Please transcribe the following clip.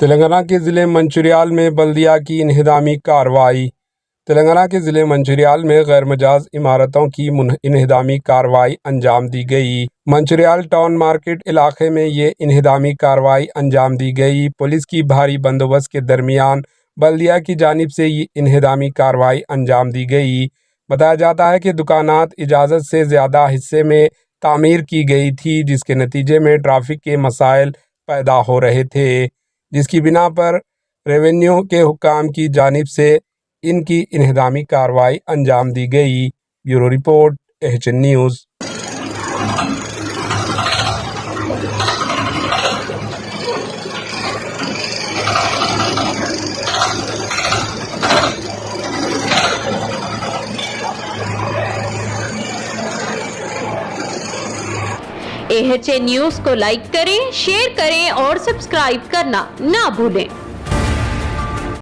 تلنگانہ کے ضلع منچریال میں بلدیہ کی انہدامی کارروائی۔ تلنگانہ کے ضلع منچریال میں غیر مجاز عمارتوں کی انہدامی کارروائی انجام دی گئی۔ منچریال ٹاؤن مارکیٹ علاقے میں یہ انہدامی کارروائی انجام دی گئی۔ پولیس کی بھاری بندوبست کے درمیان بلدیہ کی جانب سے یہ انہدامی کارروائی انجام دی گئی۔ بتایا جاتا ہے کہ دکانات اجازت سے زیادہ حصے میں تعمیر کی گئی تھی، جس کے نتیجے میں ٹریفک کے مسائل پیدا ہو رہے تھے، جس کی بنا پر ریونیو کے حکام کی جانب سے ان کی انہدامی کارروائی انجام دی گئی۔ Bureau report AHN news. AHN news کو لائک کریں، شیئر کریں اور سبسکرائب کرنا نہ بھولیں۔